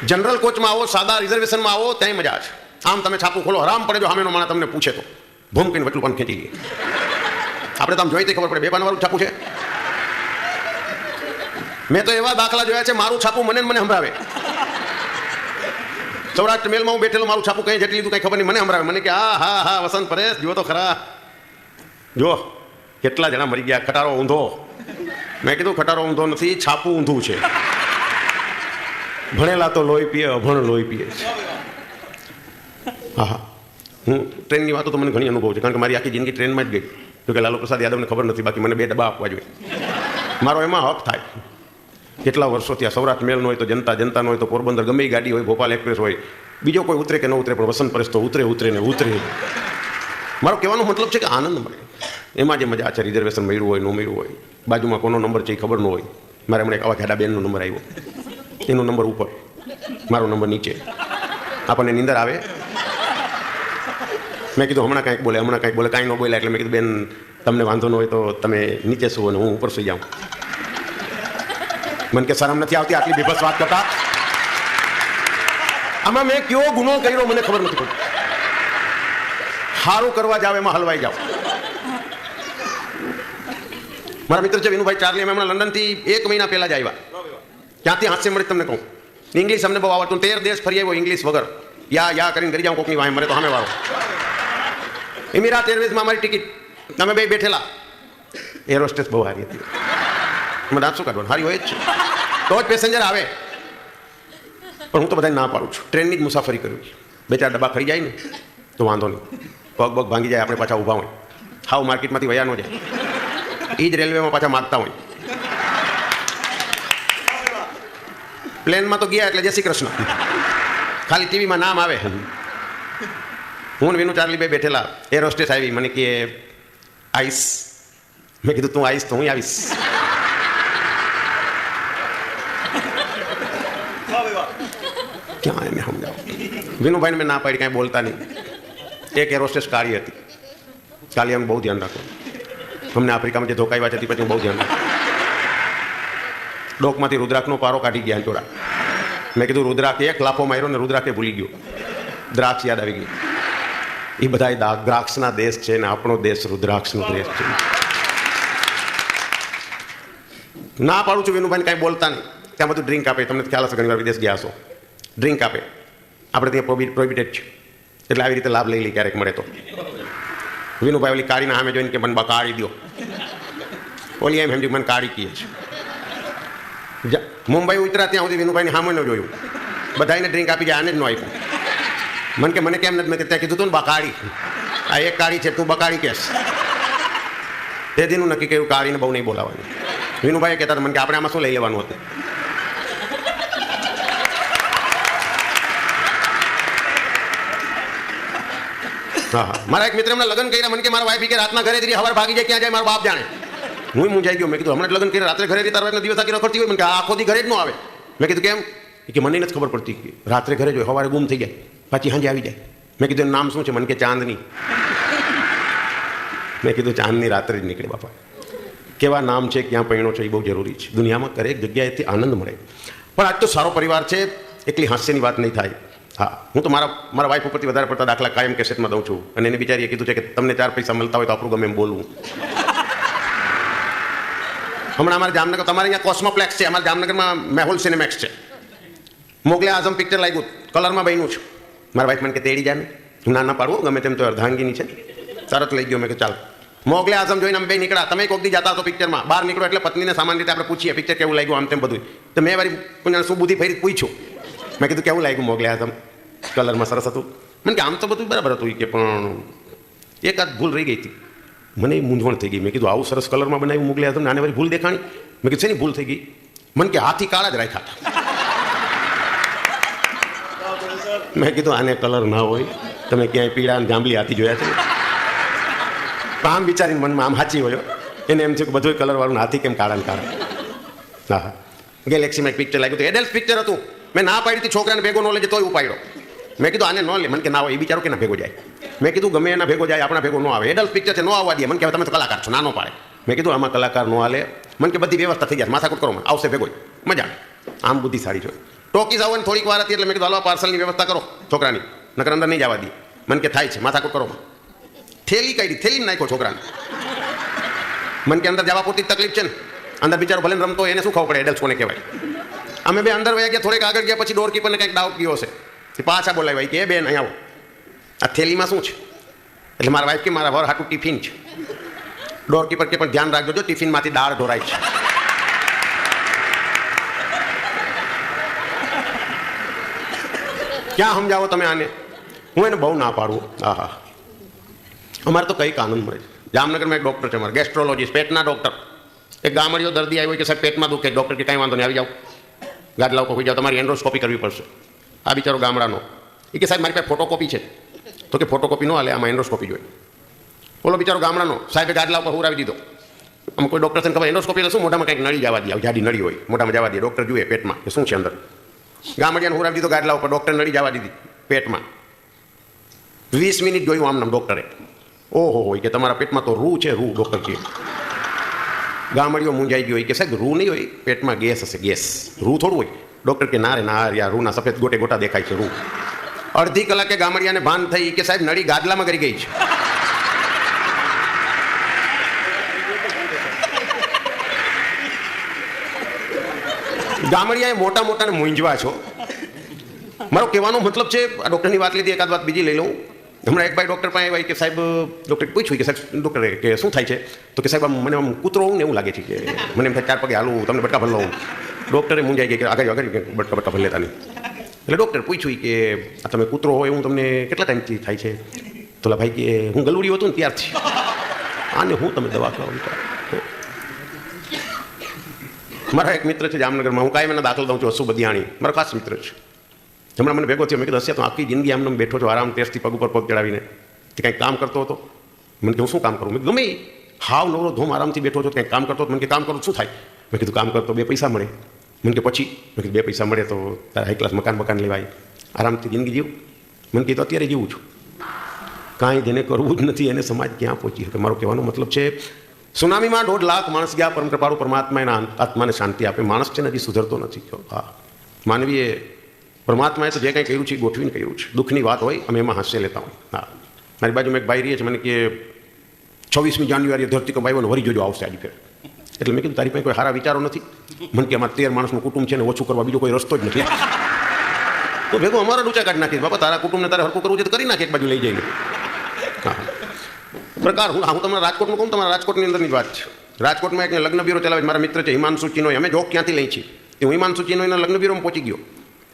જનરલ કોચમાં આવો, સાદા રિઝર્વેશનમાં આવો, ત્યાં મજા છે. આમ તમે છાપું ખોલો, હરામ પડે જો સામેનો માણસ તમને પૂછે તો ભૂમ કરીને વટલું પણ ખેંચી લઈએ. આપણે તો આમ જોઈ ખબર પડે બે પાનવાળું છાપું છે. મેં તો એવા દાખલા જોયા છે, મારું છાપું મને સંભળાવે. સૌરાષ્ટ્ર મેલમાં હું બેઠેલો, મારું છાપું કઈ જેટલી લીધું કઈ ખબર નહીં, મને સંભળાવે. મને કે હા વસંત પરેશ જો તો ખરા, જો કેટલા જણા મરી ગયા, ખટારો ઊંધો. મેં કીધું ખટારો ઊંધો નથી, છાપું ઊંધું છે. ભણેલા તો લોહી પીએ, અભણ લોહી પીએ. હા, હું ટ્રેનની વાતો તો મને ઘણી અનુભવ છે, કારણ કે મારી આખી જિંદગી ટ્રેનમાં જ ગઈ. જો કે લાલુ પ્રસાદ યાદવને ખબર નથી, બાકી મને 2 ડબ્બા આપવા જોઈએ. મારો એમાં હક થાય. કેટલા વર્ષોથી આ સૌરાષ્ટ્ર મેલનો હોય તો જનતાનો હોય તો પોરબંદર ગમે એ ગાડી હોય, ભોપાલ એક્સપ્રેસ હોય, બીજો કોઈ ઉતરે કે ન ઉતરે, પણ વસંત પરેશ તો ઉતરે ને ઉતરે. મારો કહેવાનો મતલબ છે કે આનંદ મળે. એમાં જે મજા છે, રિઝર્વેશન મળ્યું હોય ન મળ્યું હોય, બાજુમાં કોનો નંબર છે એ ખબર ન હોય. મારે હમણાં એક આવા ઘાડા બેનનો નંબર આવ્યો, એનો નંબર ઉપર, મારો નંબર નીચે. આપણને નીંદર આવે. મેં કીધું હમણાં કાંઈક બોલે, કાંઈ ન બોલે. એટલે મેં કીધું બેન તમને વાંધો ન હોય તો તમે નીચે સુવો અને હું ઉપર સુઈ જાઉં. મને કે શરમ નથી આવતી આટલી બેબસ વાત કરતા? આમાં મેં કયો ગુનો કર્યો મને ખબર નથી પડતી. સારું કરવા જાવ એમાં હલવાઈ જાવ. મારા મિત્ર છે વિનુભાઈ ચાર્લી, અમે હમણાં લંડનથી 1 મહિના પહેલા જ આવ્યા. ક્યાંથી હાસ્ય મળે તમને કહું. ઇંગ્લિશ અમને બહુ આવડતું, 13 દેશ ફરી આવ્યો ઇંગ્લિશ વગર. યા કરીને કરી જાઉં કોકની વાય મરે તો સામે વાળો. એમિરાત એરવેઝમાં અમારી ટિકિટ, અમે બે બેઠેલા. એર હોસ્ટેસ બહુ સારી હતી. મને દાંત શું કાઢવાનું, સારી હોય જ છે તો જ પેસેન્જર આવે. પણ હું તો બધાને ના પાડું છું. ટ્રેનની જ મુસાફરી કરવી. 2-4 ડબ્બા ખરી જાય ને તો વાંધો નહીં. પગ ભાંગી જાય, આપણે પાછા ઊભા હોય. હાવ માર્કેટમાંથી વયા ન જાય. એ જ રેલવેમાં પાછા માગતા હોય. પ્લેનમાં તો ગયા એટલે જય શ્રી કૃષ્ણ, ખાલી ટીવીમાં નામ આવે. હું વિનુ ચાર્લી બે બેઠેલા. એર હોસ્ટેસ આવી, મને કે આઈસ. મેં કીધું તું આવીશ તો હું આવીશ. ક્યાં એને સમજાવ. વિનુભાઈને મેં ના પાડી, કાંઈ બોલતા નહીં. એક એર હોસ્ટેસ કાળી હતી. કાળી અમે બહુ ધ્યાન રાખો. અમને આફ્રિકામાં જે ધોકાવ્યા છે તે પછી હું બહુ ધ્યાન રાખું. ડોકમાંથી રુદ્રાક્ષનો પારો કાઢી ગયા ચોડા. મેં કીધું રુદ્રાક્ષ, એક લાફો માર્યો ને રુદ્રાક્ષે ભૂલી ગયો. દ્રાક્ષ યાદ આવી ગયું. એ બધા દ્રાક્ષના દેશ છે ને આપણો દેશ રુદ્રાક્ષનો દેશ છે. ના પાડું છું વિનુભાઈને કાંઈ બોલતા નહીં. ત્યાં બધું ડ્રિંક આપે. તમને ખ્યાલ હશે, ઘણી વાર વિદેશ ગયા હશો, ડ્રિંક આપે. આપણે ત્યાં પ્રોહિબિટેડ છે, એટલે આવી રીતે લાભ લઈ લઈ ક્યારેક મળે તો. વિનુભાઈ ઓલી કાળીના સામે જોઈને કે મને બા કાળી દો. ઓલી એમ સમજી મને કાળી કીએ છે. મુંબઈ ઉતર્યા ત્યાં સુધી વિનુભાઈને સામે ન જોયું, બધાને ડ્રિંક આપી જાય, આને જ ન આપ્યું. મને કે મને કેમ નથી, મેં ત્યાં કીધું તું ને બકાળી, આ એક કાળી છે, તું બકાળી કેસ. તે દીનું નક્કી કર્યું કાળીને બહુ નહીં બોલાવવાનું. વિનુભાઈએ કહેતા હતા મને કે આપણે આમાં શું લઈ લેવાનું હતું. હા હા, મારા એક મિત્ર એમના લગ્ન કર્યા, મને કે મારા વાઈફ કે રાતના ઘરે જઈ સવાર ભાગી જાય, ક્યાં જાય મારો બાપ જાણે. હું મૂંઝાઈ ગયો, મેં કીધું હમણાં લગ્ન કરી રાત્રે ઘરે તારા દિવસ આખી રખડતી હોય, મને કે આખો દી ઘરે જ ન આવે. મેં કીધું કેમ? કે મને નથી ખબર પડતી કે રાત્રે ઘરે જ હોય, સવારે ગુમ થઈ જાય, પાછી સાંજે આવી જાય. મેં કીધું એનું નામ શું છે? મને કે ચાંદની. મેં કીધું ચાંદની રાત્રે જ નીકળે બાપા. કેવા નામ છે, ક્યાં પૈણો છે, એ બહુ જરૂરી છે. દુનિયામાં દરેક જગ્યાએથી આનંદ મળે. પણ આજ તો સારો પરિવાર છે, એટલી હાસ્યની વાત નહીં થાય. હા, હું તો મારા વાઈફ ઉપરથી વધારે પડતા દાખલા કાયમ કેસેટમાં દઉં છું. અને એને બિચારીએ કીધું છે કે તમને 4 પૈસા મળતા હોય તો આપણું ગમે એમ બોલવું. હમણાં અમારા જામનગર, તમારે અહીંયા કોસ્મોપ્લેક્સ છે, અમારા જામનગરમાં મેહુલ સિનેમેક્સ છે. મોગલે આઝમ પિક્ચર લાગ્યું, કલરમાં બન્યું છે. મારા વાઈફ મને કે તેડી જાય ને, ના પાડવું ગમે તેમ તો અર્ધાંગીની છે. તરત લઈ ગયો. મેં કે ચાલ. મોગલે આઝમ જોઈને અમે બે નીકળ્યા. તમે કોક દી જતા હતો પિક્ચરમાં, બહાર નીકળો એટલે પત્નીને સામાન્ય રીતે આપણે પૂછીએ પિક્ચર કેવું લાગ્યું, આમ તેમ બધું. તો મેં વારી કોઈને શું બુદ્ધિ ફેરી પૂછ્યું. મેં કીધું કેવું લાગ્યું મોગલે આઝમ? કલરમાં સરસ હતું. મને કે આમ તો બધું બરાબર હતું કે પણ એકાદ ભૂલ રહી ગઈ હતી. મને મૂંઝવણ થઈ ગઈ. મેં કીધું આવું સરસ કલરમાં બનાવ્યું મોગલે આઝમ, આને વારી ભૂલ દેખાણી? મેં કીધું શેની ભૂલ થઈ ગઈ? મને કે હાથી કાળા જ રાખ્યા હતા. મેં કીધું આને કલર ના હોય, તમે ક્યાંય પીળા અને જાંબલી હાથી જોયા છે? આમ વિચારીને મનમાં આમ સાચી હોય, એને એમ છે કે બધું કલરવાળું હાથી કેમ કાળા ને કાળા. હા હા, ગેલેક્સીમાં એક પિક્ચર લાગ્યું હતું, એડલ્ટ પિક્ચર હતું. મેં ના પાડી હતી, છોકરાને ભેગો ન લેજે તોય ઉપાડ્યો. મેં કીધું આને ન લે. મને કે ના હોય, એ બિચારો કે ના ભેગો જાય. મેં કીધું ગમે એના ભેગો જાય, આપણા ભેગો ન આવે. એડલ્ટ પિક્ચર છે, ન આવવા દે. મને કહેવાય તમે તો કલાકાર છો, ના ન પાડે. મેં કીધું આમાં કલાકાર ન હાલે. મને કે બધી વ્યવસ્થા થઈ જાય, માથાકૂટ કરો, આવશે ભેગો, મજા આવે. આમ બુદ્ધિશાળી જોઈએ. ટોકીઝ આવવાની થોડીક વાર હતી એટલે મેં કીધું હાલો પાર્સલની વ્યવસ્થા કરો છોકરાની, નકર અંદર નહીં જવા દે. મને કે થાય છે, માથાકૂટ કરો. થેલી કાઢી, થેલી નાખ્યો છોકરાને. મને કે અંદર જવા પૂરતી તકલીફ છે ને, અંદર બિચારો ભલે રમતો એને શું ખબર પડે એડલ્ટ કોને કહેવાય. અમે બે અંદર વયા ગયા, થોડીક આગળ ગયા પછી ડોર કીપરને કંઈક ડાઉટ ગયો છે, પાછા બોલાવ્યા કે બેન અહીં આવો, આ થેલીમાં શું છે? એટલે મારા વાઈફ કે મારા વર હાટું ટિફિન છે. ડોર કીપર કે પણ ધ્યાન રાખજો, ટિફિનમાંથી દાળ ઢોરાય છે. ક્યાં સમજાવો તમે આને? હું એને બહુ ના પાડું. હા હા, અમારે તો કંઈક આનંદ મળે છે. જામનગરમાં એક ડૉક્ટર છે અમારે, ગેસ્ટ્રોલોજીસ્ટ, પેટના ડૉક્ટર. એક ગામડીયો દર્દી આવ્યો કે સાહેબ પેટમાં દુખે. ડૉક્ટર કે કાંઈ વાંધો નહીં, આવી જાઓ, ગાદલા ઉપર હોઈ જાઓ, તમારી એન્ડોસ્કોપી કરવી પડશે. આ બિચારો ગામડાનો એ કે સાહેબ મારી પાસે ફોટોકોપી છે. તો કે ફોટોકોપી ન હાલે, આમાં એન્ડોસ્કોપી જોઈએ. ઓલો બિચારો ગામડાનો સાહેબે ગાદલા ઉપર હુરાવી દીધો. આમ કોઈ ડૉક્ટર ખબર એન્ડોસ્કોપી એટલે શું? મોઢામાં કંઈક નળી જવા દે, જાડી નળી હોય મોઢામાં જવા દે, ડૉક્ટર જુએ પેટમાં કે શું છે અંદર. ગામડિયાને હુરાવી દીધો ગાદલા ઉપર, ડૉક્ટર નળી જવા દીધી પેટમાં. 20 મિનિટ જોયું આમ નામ ડૉક્ટરે. ઓહો હોય કે તમારા પેટમાં તો રૂ છે, રૂ. ડૉક્ટર કહે. ગામડીઓ મૂંઝાઈ ગયો કે સાહેબ રૂ નહીં હોય, પેટમાં ગેસ હશે, ગેસ. રૂ થોડું હોય. ડૉક્ટર કે ના રે ના યાર, રૂના સફેદ ગોટે ગોટા દેખાય છે, રૂ. અડધી કલાકે ગામડિયાને ભાન થઈ કે સાહેબ નળી ગાદલામાં કરી ગઈ છે. ગામડિયાએ મોટા મોટાને મૂંઝવા છો. મારો કહેવાનો મતલબ છે, આ ડૉક્ટરની વાત લીધી, એકાદ વાત બીજી લઈ લઉં. હમણાં એક ભાઈ ડૉક્ટર પાસે આવ્યા કે સાહેબ, ડૉક્ટરે પૂછ્યું કે સાહેબ ડૉક્ટરે કે શું થાય છે? તો કે સાહેબ આમ મને આમ કૂતરો હોઉં ને એવું લાગે છે, કે મને એમ થાય 4 પગે હાલું, તમને બટકા ભરલો હું. ડૉક્ટરે મૂંઝાઈ ગઈ કે આગળ બટકા ભર લેતા નહીં. એટલે ડૉક્ટર પૂછ્યું કે આ તમે કૂતરો હોય એવું તમને કેટલા ટાઈમથી થાય છે? તો ભાઈ કે હું ગલુડિયો હતો ને ત્યારથી. આને હું તમે દવા કરો. મારા એક મિત્ર છે જામનગરમાં, હું કાંઈ મને દાખલ દઉં છું, હસુ બદિયાણી, મારો ખાસ મિત્ર છે. હમણાં મને ભેગો થયો, મેં કીધું હશે તો આખી જિંદગી આમને બેઠો છો આરામ ટેસ્ટથી પગ ઉપર પગ ચડાવીને, કે કંઈક કામ કરતો હતો? મને કે હું શું કામ કરું? મેં ગમે હાવ નવરો ધોમ આરામથી બેઠો છો, કંઈક કામ કરતો હતો. મને કે કામ કરું શું થાય? મેં કીધું કામ કરતો 2 પૈસા મળે. મને કે પછી? મેં કીધું 2 પૈસા મળે તો તારે હાઈ ક્લાસ મકાન લેવાય, આરામથી જિંદગી જીવું. મને કીધું અત્યારે જીવું છું. કાંઈ જેને કરવું જ નથી એને સમાજ ક્યાં પહોંચી શકે? મારો કહેવાનો મતલબ છે, સુનામીમાં 1.5 લાખ માણસ ગયા, પરમ કૃપાળુ પરમાત્મા એના આત્માને શાંતિ આપે. માણસ છે ને હજી સુધરતો નથી. હા, માનવીએ પરમાત્માએ તો જે કંઈ કર્યું છે એ ગોઠવીને કર્યું છે. દુઃખની વાત હોય અમે એમાં હાસ્ય લેતા હોય. હા, મારી બાજુમાં એક ભાઈ રહે છે, મને કે 26મી જાન્યુઆરીએ ધરતી કંપાવ્યો ને વરી જોજો આવશે આજે ફેર. એટલે મેં કીધું તારી પાસે કોઈ સારા વિચારો નથી? મને કે અમારે 13 માણસનું કુટુંબ છે ને ઓછું કરવા બીજો કોઈ રસ્તો જ નથી. તો ભેગું અમારા ડૂચા કાઢી નાખી. બાપા તારા કુટુંબને તારે હરકું કરવું છે તો કરી નાખે, એક બાજુ લઈ જઈને. હા, પ્રકાર હું તમને રાજકોટનું કહું, તમારા રાજકોટની અંદરની વાત છે. રાજકોટમાં એક લગ્ન બ્યુરો ચલાવે છે, મારા મિત્ર છે હિમાંશુ ચિનોય. અમે જોક ક્યાંથી લઈ છીએ? તો હું હિમાંશુ ચીનો એના લગ્ન બ્યુરોમાં પહોંચી ગયો.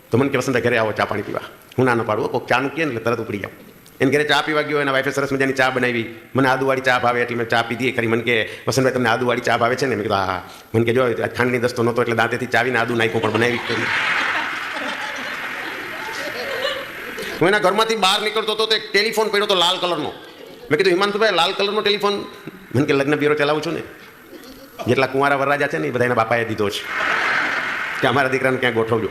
તો મને કે વસંત ઘરે આવો ચા પાણી પીવા. હું ના પાડું કોઈક ચાનું કહે ને એટલે તરત ઉપડી જાઉં. એને ઘરે ચા પીવા ગયો, એના વાઈફે સરસ મજાની ચા બનાવી. મને આદુવાળી ચા ભાવે એટલે મેં ચા પીધી ખરી. મને કે વસંતભાઈ તમને આદુવાળી ચા ભાવે છે ને? મેં કીધું હા. મને કે જો ખાંડની દસ્તો નહોતો એટલે દાંતેથી ચાવીને આદુ નાખ્યું પણ બનાવી કરી. હું એના ઘરમાંથી બહાર નીકળતો હતો તો એક ટેલિફોન પડ્યો હતો લાલ કલરનો. મેં કીધું હિમાંશુભાઈ લાલ કલરનો ટેલિફોન? મને કે લગ્ન બ્યુરો ચલાવું છું ને, જેટલા કુંવારા વરરાજા છે ને એ બધા એના બાપાએ દીધો છે કે અમારા દીકરાને ક્યાં ગોઠવજો.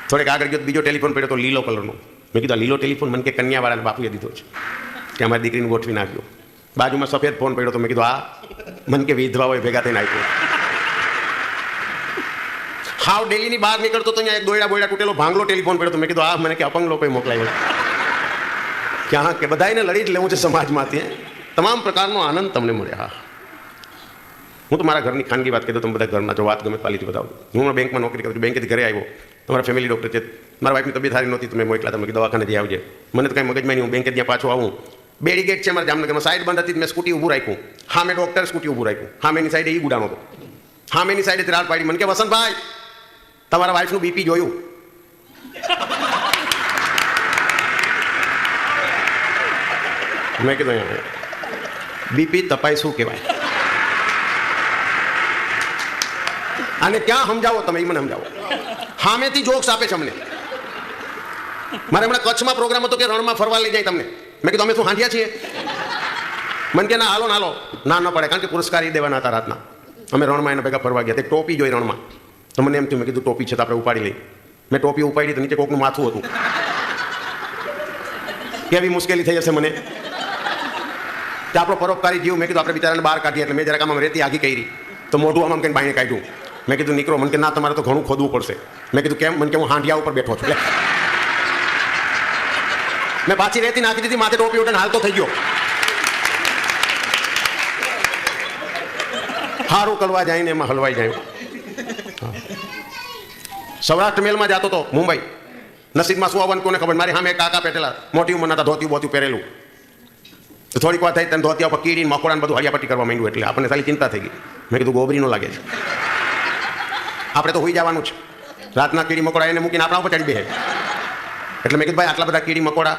થોડેક આગળ ગયો બીજો ટેલિફોન પડ્યો તો લીલો કલરનો. મેં કીધું લીલો ટેલિફોન મને કે કન્યાવાળાના બાપુએ દીધો છે કે અમારી દીકરીને ગોઠવી નાખ્યો. બાજુમાં સફેદ ફોન પડ્યો તો મેં કીધું આ મને કે વિધવાઓએ ભેગા થઈને આપ્યો. હાવ ડેલીની બહાર નીકળતો તો અહીંયા એક દોયડા બોયડા તૂટેલો ભાંગલો ટેલિફોન પડ્યો તો મેં કીધું આ મને કે અપંગ લોકોએ મોકલાવ્યો. ક્યાં કે બધાને લડી જ લેવું છે સમાજમાંથી. તમામ પ્રકારનો આનંદ તમને મળે. હા, હું તો મારા ઘરની ખાનગી વાત કહી દઉં, તમે બધા ઘરના જો વાત ગમે પાલીથી બતાવું. હું બેંકમાં નોકરી કરું છું, બેંકેથી ઘરે આવ્યો, તમારા ફેમિલી ડૉક્ટર છે, મારા વાઈફની તબિયત સારી નહોતી, તમે મોકલા, તમે દવાખાને જઈ આવજે. મને તો કાંઈ મગજમાં નહીં, હું બેંકે ત્યાં પાછો આવું. બેડી ગેટ છે મારા જામનગરમાં, સાઈડ બંધ હતી, મેં સ્કૂટી ઊભું રાખ્યું. હા, મેં ડૉક્ટર સ્કૂટી ઊભું રાખ્યું. હા, મેની સાઈડે એ ગુડાનો હતો. હા, મેની સાઈડે તિરાડ પાડી. મને કે વસંતભાઈ તમારા વાઈફનું બીપી જોયું? મેં કીધું બીપી તપાય શું કહેવાય? આને ક્યાં સમજાવો તમે? એ મને સમજાવો. સામેથી જોક્સ આપે છે અમને. મારે હમણાં કચ્છમાં પ્રોગ્રામ હતો કે રણમાં ફરવા લઈ જાય તમને. મેં કીધું અમે શું હાંડ્યા છીએ? મને કે ના હાલો ના હાલો. ના ન પડે, કારણ કે પુરસ્કાર એ દેવાના હતા રાતના. અમે રણમાં એના ભેગા ફરવા ગયા. તે ટોપી જોઈ રણમાં, તો મને એમ થયું, મેં કીધું ટોપી છે તો આપણે ઉપાડી લઈ. મેં ટોપી ઉપાડી તો નીચે કોકનું માથું હતું. કેવી મુશ્કેલી થઈ હશે મને કે આપણો પરોપકારી જીવ. મેં કીધું આપણે બિચારાને બહાર કાઢીએ એટલે મેં જરાક આમ રેતી આગી કરી તો મોઢું આમ કંઈ બાઈને કાઢ્યું. મેં કીધું નીકળો. મને કે ના તમારે તો ઘણું ખોદવું પડશે. મેં કીધું કેમ? મને કે હું હાંડિયા ઉપર બેઠો છું. મેં પાછી રેતી નાખી દીધી, માથે ટોપી ઉઠીને હાલતો થઈ ગયો. હારું કરવા જાય ને એમાં હલવાઈ જાય. સૌરાષ્ટ્ર મેલમાં જતો હતો મુંબઈ. નસીબમાં શું આવવાનું કોને ખબર. મારી સામે કાકા પેટેલા મોટી ઉંમરના હતા, ધોતી બોતી પહેરેલું. તો થોડીક વાર થઈ તેમ ધોતિયા પર કીડીને મકોડાને બધું હળિયાપટ્ટી કરવા માંડ્યું. એટલે આપણને ખાલી ચિંતા થઈ ગઈ. મેં કીધું ગોબરી નો લાગે છે, આપણે તો હોઈ જવાનું છે. રાતના કીડી મકોડા એને મૂકીને આપણા ઉપર ચડી બે. એટલે મેં કીધું ભાઈ આટલા બધા કીડી મકોડા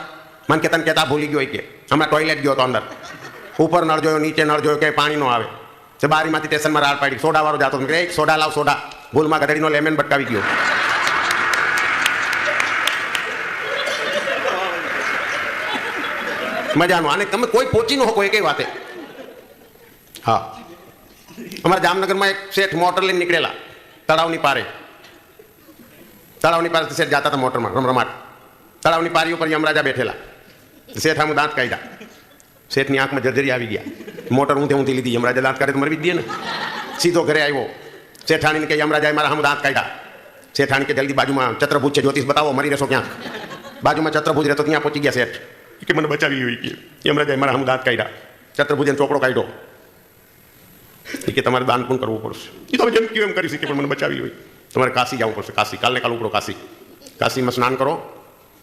મને કહેતા કહેતા ભૂલી ગયો કે હમણાં ટોયલેટ ગયો હતો અંદર, ઉપર નળ જોયો, નીચે નળ જોયો, ક્યાંય પાણી ન આવે. તે બારીમાંથી સ્ટેશનમાં રાડ પાડી. સોડા વાળો જતો, એક સોડા લાવ સોડા. ભૂલમાં ગધડીનો લેમન બટકાવી ગયો. મજાનું. આને તમે કોઈ પહોંચી ન શકો એ કઈ વાતે. હા, અમારા જામનગરમાં એક શેઠ મોટર લઈને નીકળેલા તળાવની પારે. તળાવની પારે શેઠ જતા હતા મોટરમાં રમરમાટ. તળાવની પારી ઉપર યમરાજા બેઠેલા. શેઠ આમ દાંત કાઢ્યા. શેઠની આંખમાં જર્જરી આવી ગયા. મોટર ઊંધી લીધી. યમરાજા દાંત કાઢે તો મરવી જ દે ને. સીધો ઘરે આવ્યો. શેઠાણીને કે યમરાજાએ મારા હમ દાંત કાઢ્યા. શેઠાણી કે જલ્દી બાજુમાં ચત્રભુજ છે, જ્યોતિષ બતાવો, મરી રહેશો ક્યાંક. બાજુમાં ચત્રભુજ રહેતો, ત્યાં પહોંચી ગયા શેઠ. કે મને બચાવી હોય કે યમરાજાએ મારા હમ દાંત કાઢ્યા. ચત્રભુજને ચોપડો કાઢ્યો. એ કે તમારે દાન પણ કરવું પડશે. એ તમે જેમ કહ્યું એમ કરી શકે, પણ મને બચાવી હોય. તમારે કાશી જવું પડશે. કાશી કાલને કાલ ઉપડો કાશી. કાશીમાં સ્નાન કરો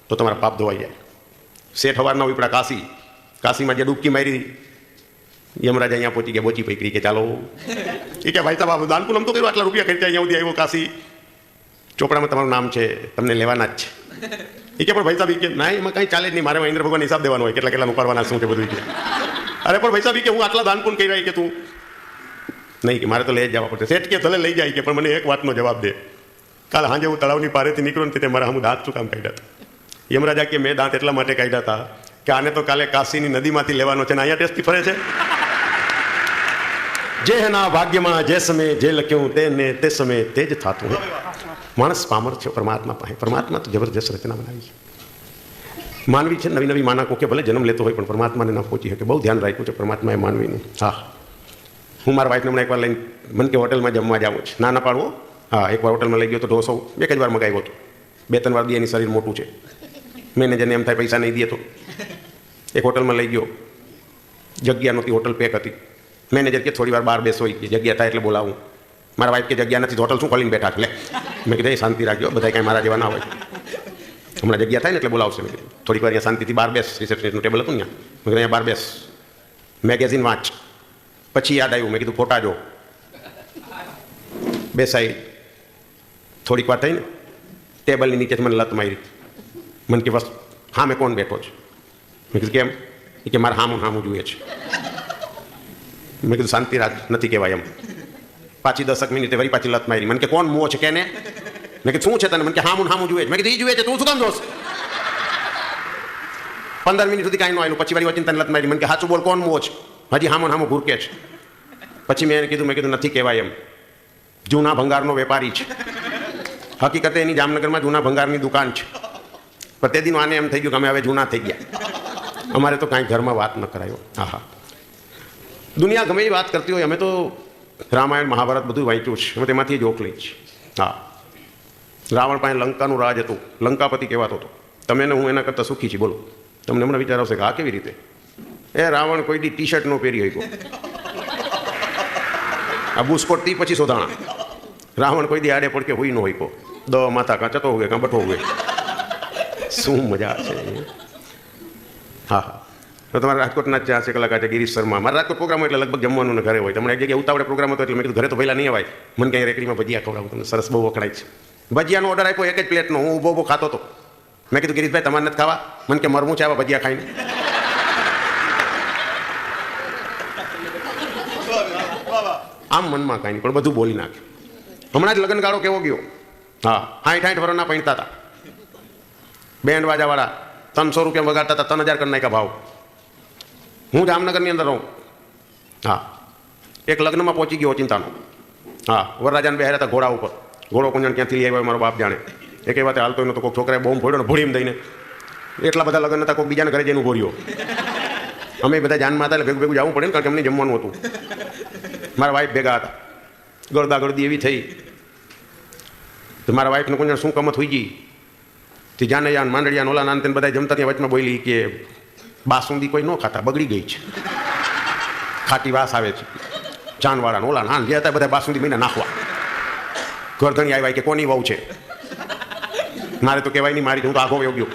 તો તમારા પાપ ધોવાઈ જાય. શેઠ હવારના ઉપડા કાશી. કાશીમાં જે ડૂબકી મારી, યમરાજા અહીંયા પહોંચી ગયા. બોચી પકડી કે ચાલો. એ કે ભાઈ સાહેબ દાન પૂનમ તો કર્યું, આટલા રૂપિયા ખર્ચા અહીંયા સુધી આવ્યો કાશી. ચોપડામાં તમારું નામ છે, તમને લેવાના જ છે. એ કે પણ ભાઈ સાહેબ કે ના એમાં કંઈ ચાલે જ નહીં, મારે ઇન્દ્ર ભગવાન હિસાબ દેવાનો હોય, કેટલા કેટલા ઉપાડવાના શું છે બધું. કે અરે પણ ભાઈ સાહેબ કે હું આટલા દાન પૂન કરી કે તું નહીં, કે મારે તો લઈ જ જવા પડશે. શેઠ કે ભલે લઈ જાય કે પણ મને એક વાતનો જવાબ દે. કાલે સાંજે હું તળાવની પારેથી નીકળ્યો ને તે મારા હું દાંત શું કામ કાઢ્યા હતા? યમરાજા કે મેં દાંત એટલા માટે કાઢ્યા હતા કે આને તો કાલે કાશીની નદીમાંથી લેવાનો છે ને અહીંયા ટેસ્ટી ફરે છે. જે ના ભાગ્યમાં જે સમયે જે લખ્યું તેને તે સમયે તે જ થતું હોય. માણસ પામર છે પરમાત્મા પાસે. પરમાત્મા તો જબરજસ્ત રચના બનાવી છે. માનવી છે નવી નવી માના કોકે ભલે જન્મ લેતો હોય પણ પરમાત્માને ના પહોંચી શકે. બહુ ધ્યાન રાખ્યું છે પરમાત્માએ માનવીનું. હા, હું મારા વાઈફને હમણાં એકવાર લઈને મને કે હોટલમાં જમવા જાવું છે. ના પાડવો. હા, એકવાર હોટલમાં લઈ ગયો તો ઢોસો એક જ વાર મગાવ્યો હતો. 2-3 વાર એની શરીર મોટું છે. મેનેજરને એમ થાય પૈસા નહીં દે તો એક હોટલમાં લઈ ગયો. જગ્યા નહોતી, હોટલ પેક હતી. મેનેજર કે થોડી વાર બહાર બેસો, જગ્યા થાય એટલે બોલાવું. મારા વાઈફ કે જગ્યા નથી, હોટલ શું ખોલીને બેઠા એટલે. મેં કીધું શાંતિ રાખજો, બધા કાંઈ મારા જેવા ના હોય. હમણાં જગ્યા થાય ને એટલે બોલાવશે. મેં કીધું થોડીક વાર અહીંયા શાંતિથી બહાર બેસ. રિસેપ્શનિસ્ટનું ટેબલ હતું ને, મેં કીધું અહીંયા બહાર બેસ, મેગેઝિન વાંચ. પછી યાદ આવ્યું, મેં કીધું ફોટા જો. બેસાઈ થોડીક વાર થઈને ટેબલની નીચેથી મને લત મારી. મને કે બસ હા મેં કોણ બેઠો છે? મેં કીધું કેમ? એ કે મારે હામું હામું જોઈએ છે. મેં કીધું શાંતિ રાખ, નથી કહેવાય એમ. પાછી 10 મિનિટે વળી પાછી લત મારી. મને કે કોણ મોહ છે કેને? મેં કીધું શું છે તને? મને કે હામું હામું જોઈએ છે. મેં કીધું એ જોઈએ છે તું શું કામ જોશ? 15 મિનિટ સુધી કાંઈ ન આવ્યું. પછી વળી વચ્ચે તને લત મારી. મને કે સાચું બોલ કોણ મોહ છે? હજી હામું હામું ઘૂરકે છે. પછી મેં એને કીધું નથી કહેવાય એમ. જૂના ભંગારનો વેપારી છે. હકીકતે એની જામનગરમાં જૂના ભંગારની દુકાન છે. પણ તે દિનો આને એમ થઈ ગયું કે અમે હવે જૂના થઈ ગયા. અમારે તો કાંઈ ઘરમાં વાત ન કરાયો. હા દુનિયા ગમે એ વાત કરતી હોય, અમે તો રામાયણ મહાભારત બધું વાંચ્યું છે. અમે તેમાંથી જ ઓખલી છે. હા રાવણ પાસે લંકાનું રાજ હતું. લંકાપતિ કહેવાતો હતો. તમે ને હું એના કરતાં સુખી છીએ. બોલો તમને હમણાં વિચાર આવશે કે આ કેવી રીતે? એ રાવણ કોઈ દી ટી શર્ટ નો પહેરી હોય. આ બુસ્કોટ તી પછી શોધાણા. રાવણ કોઈ દી આડે પડકે હોય ન હોય કો માથા કાં ચતો હોય કાં બઠો હોય. શું મજા છે. હા તો તમારા રાજકોટના જ હાસ્ય કલાકાર છે ગિરીશ શર્મા. મારા રાજકોટ પ્રોગ્રામ એટલે લગભગ જમવાનું ને ઘરે હોય. તમને એક જગ્યાએ ઉતાવળે પ્રોગ્રામ હતો એટલે મેં કીધું ઘરે તો પહેલા નહીં અવાય. મને ક્યાંય રેકડીમાં ભજીયા ખવડાવું. તમને સરસ બહુ વખણાય છે. ભજીયાનો ઓર્ડર આપ્યો એક જ પ્લેટનો. હું ઊભો ખાતો હતો. મેં કીધું ગિરીશભાઈ તમારે નથી ખાવા? મને કે મરવું છે આવા ભજીયા ખાઈને. આમ મનમાં કાંઈ નહીં પણ બધું બોલી નાખ્યું. હમણાં જ લગ્નગાળો કેવો ગયો? હા 60 વર્ષના પૈણતા હતા. બેન્ડ વાજાવાળા 300 રૂપિયા વગાડતા હતા. 3000 કરી નાખ્યા ભાવ. હું જામનગરની અંદર રહું. હા એક લગ્નમાં પહોંચી ગયો ચિંતાનો. હા વરરાજાને બેહાર્યા હતા ઘોડા ઉપર. ઘોડો કુંજણ ક્યાંથી લઈ આવ્યો મારો બાપ જાણે. એક વાત હાલતો નતો. કોઈક છોકરાએ બોમ્બ ફોડ્યો ને ભોળીમ દઈને. એટલા બધા લગ્ન હતા. કોઈ બીજાને ઘરે જઈને ઉભો રહ્યો. અમે બધા જાનમાં હતા એટલે ભેગું ભેગું જવું પડે ને, કારણ કે અમને જમવાનું હતું. મારા વાઈફ ભેગા હતા. ગળદા ગળદી એવી થઈ તો મારા વાઈફને કોઈ શું કમત હોઈ ગઈ. તે જાને જાન માંડળિયા ઓલા નાન તેને બધા જમતા ત્યાં વચમાં બોલી કે બાસુંદી કોઈ ન ખાતા, બગડી ગઈ છે, ખાટી વાસ આવે છે. જાનવાળા ઓલા નાન જે હતા બધા બાસુંદી મહિના નાખવા. ઘરધણી આવ્યા કે કોની વહુ છે? મારે તો કહેવાય નહીં, મારી હું તો આખો યોગ્ય.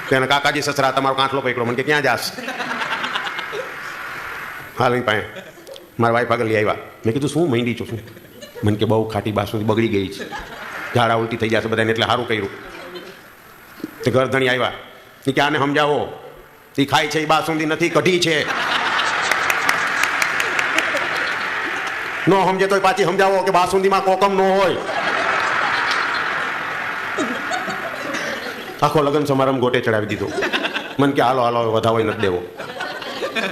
તેના કાકાજી સસરા તમારો કાંઠલો પકડ્યો. મને કે ક્યાં જાસ? હાલ અહીં પાસે મારા વાઈફ આગળ લઈ આવ્યા. મેં કીધું શું માંડી છું? શું? મને કે બહુ ખાટી બાસુંદી બગડી ગઈ છે, ઝાડા ઉલટી થઈ જશે બધાને, એટલે સારું કર્યું. તે ઘરધણી આવ્યા એ કે આને સમજાવો, એ ખાય છે એ બાસુંદી નથી, કઢી છે. ન સમજે તો પાછી સમજાવો કે બાસુંદીમાં કોકમ ન હોય. આખો લગ્ન સમારંભ ગોટે ચડાવી દીધો. મને કે હાલો હાલો વધાવો નથી દેવો.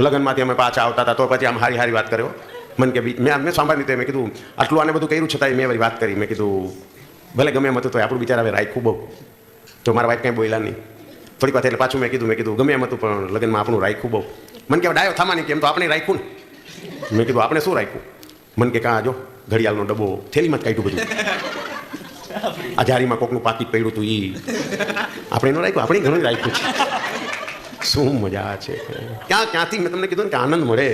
લગ્નમાંથી અમે પાછા આવતા હતા તો પછી આમ હારી હારી વાત કર્યો. મને કે મેં સાંભળી લીધું. મેં કીધું આટલું આને બધું કર્યું છતાંય મેં વાત કરી. મેં કીધું ભલે ગમે એમ હતું તો આપણું બિચારા હવે રાખ્યું બહુ. તો મારા વાઈફ કંઈ બોલ્યા નહીં. થોડીક વાત એટલે પાછું મેં કીધું ગમે એમ હતું પણ લગ્નમાં આપણું રાખ્યું બહુ. મને કે ડાયો થામા નહીં, કેમ તો આપણે રાખ્યું ને. મેં કીધું આપણે શું રાખ્યું? મને કે કાં જો ઘડિયાળનો ડબ્બો થેલીમાં જ કાઢ્યું બધું. આ જારીમાં કોકનું પાકીટ પડ્યું હતું એ આપણે ન રાખ્યું, આપણે ઘણું રાખ્યું છે. શું મજા છે. ક્યાંથી મેં તમને કીધું ને કે આનંદ મળે.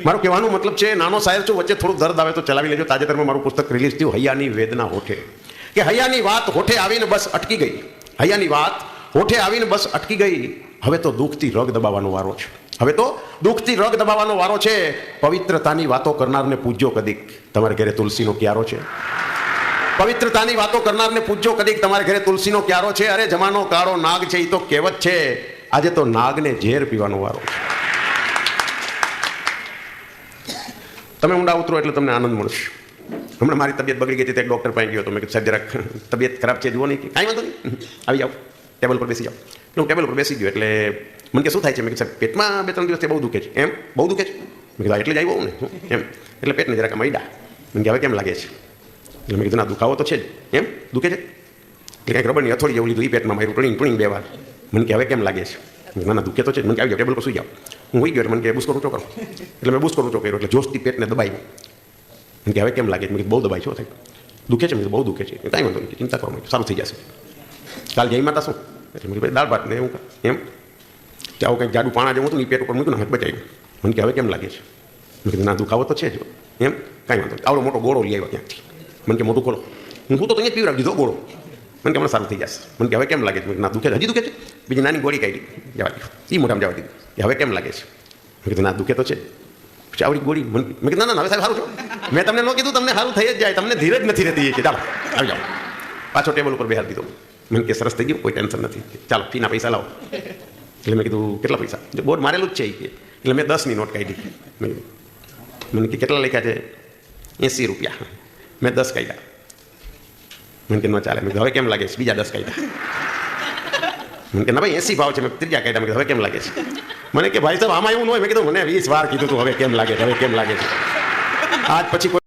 મારો કહેવાનો મતલબ છે, નાનો શાયર છું, વચ્ચે થોડું દર્દ આવે તો ચલાવી લેજો. તાજેતરમાં મારું પુસ્તક રિલીઝ થયું હૈયાની વેદના હોઠે, કે હૈયાની વાત હોઠે આવીને બસ અટકી ગઈ. હૈયાની વાત હોઠે આવીને બસ અટકી ગઈ. હવે તો દુઃખથી રગ દબાવવાનો વારો છે. હવે તો દુઃખથી રગ દબાવવાનો વારો છે. પવિત્રતાની વાતો કરનારને પૂજ્યો કદીક. તમારે ઘરે તુલસીનો ક્યારો છે? પવિત્રતાની વાતો કરનારને પૂજ્યો કદીક. તમારે ઘરે તુલસીનો ક્યારો છે? અરે જમાનો કાળો નાગ છે, એ તો કહેવત છે. આજે તો નાગને ઝેર પીવાનો વારો છે. તમે ઊંડા ઉતરો એટલે તમને આનંદ મળશે. હમણાં મારી તબિયત બગડી ગઈ હતી, એક ડૉક્ટર પાસે ગયો તો મેં કીધું સાહેબ જરાક તબિયત ખરાબ છે, જુઓ નહીં. કાંઈ વાંધો નહીં, આવી જાઓ, ટેબલ પર બેસી જાઓ. હું ટેબલ પર બેસી ગયો એટલે મને કે શું થાય છે? મેં કીધું સાહેબ પેટમાં 2-3 દિવસથી બહુ દુખે છે. એમ બહુ દુખે છે? મેં કીધું એટલે જ આવ્યો ને એમ. એટલે પેટને જરાક મૈડા. મને કે હવે કેમ લાગે છે? એટલે મેં કીધું ના દુખાવો તો છે જ. એમ દુખે છે? એટલે કંઈક રબરની હથોડી જેવું લીધું, એ પેટમાં માર્યું ટુણીંગ 2 વાર. મને કે હવે કેમ લાગે છે? ના ના દુખે તો છે. મને કે આવી જાઓ ટેબલ પર સુઈ જાઓ. હું હોઈ ગયો એટલે મને કે બુસ્કો ઊંચો કરો. એટલે મેં બુસ્કો ઊંચો કર્યો એટલે જોશથી પેટને દબાવ્યું. મને કે હવે કેમ લાગે છે? મેં કીધું બહુ દબાઈ છો થાય. દુખે છે? મેં કીધું બહુ દુખે છે. કાંઈ વાંધો નહીં, ચિંતા કરો, સારું થઈ જશે. કાલ જઈ માતા શું? એટલે મેં કીધું દાળ ભાત ને એવું એમ કે આવું કંઈક જાડું પાણા જેવું હતું ને પેટ ઉપર મૂક્યું ને હાથ બચાવ્યું. મને કે હવે કેમ લાગે છે? મેં કીધું ના દુખાવો તો છે જ એમ. કાંઈ વાંધો નહીં. આવડો મોટો ગોળો લઈ આવ્યો ત્યાંથી. મને કે મોટું ખોલો. હું તો અહીંયા પીવડાવી દીધો ગોળો. મને કે હમણાં સારું થઈ જશે. મને કે હવે કેમ લાગે છે? ના દુખે છે, હજી દુખે છે. બીજી નાની ગોળી કાઢી જવા દીધું, એ મોઢામાં જવા દીધું કે હવે કેમ લાગે છે? મેં કીધું ના દુખે તો છે. પછી આવડી ગોળી મેં કીધું ના ના હવે સાહેબ સારું છો. મેં તમને ન કીધું તમને સારું થઈ જ જાય, તમને ધીરજ નથી રહેતી કે ચાલો આવી જાઓ. પાછો ટેબલ ઉપર બેહાડી દીધો. મને કે સરસ થઈ ગયું, કોઈ ટેન્શન નથી, ચાલો ફીના પૈસા લાવો. એટલે મેં કીધું કેટલા પૈસા? બોર્ડ મારેલું જ છે કે. એટલે મેં 10ની નોટ કાઢી. મને કે કેટલા લખ્યા છે? 80 રૂપિયા. મેં 10 કાઢ્યા. મને કે ન ચાલે. મેં હવે કેમ લાગે છે? બીજા 10 કાઢ્યા. મને કે ના ભાઈ 80 ભાવ છે. મેં ત્રીજા કાઢ્યા. મેં હવે કેમ લાગે છે? મને કે ભાઈ સાહેબ આમાં એવું ન હોય. મેં કીધું મને 20 વાર કીધું તું હવે કેમ લાગે છે, હવે કેમ લાગે છે. આજ પછી કોઈ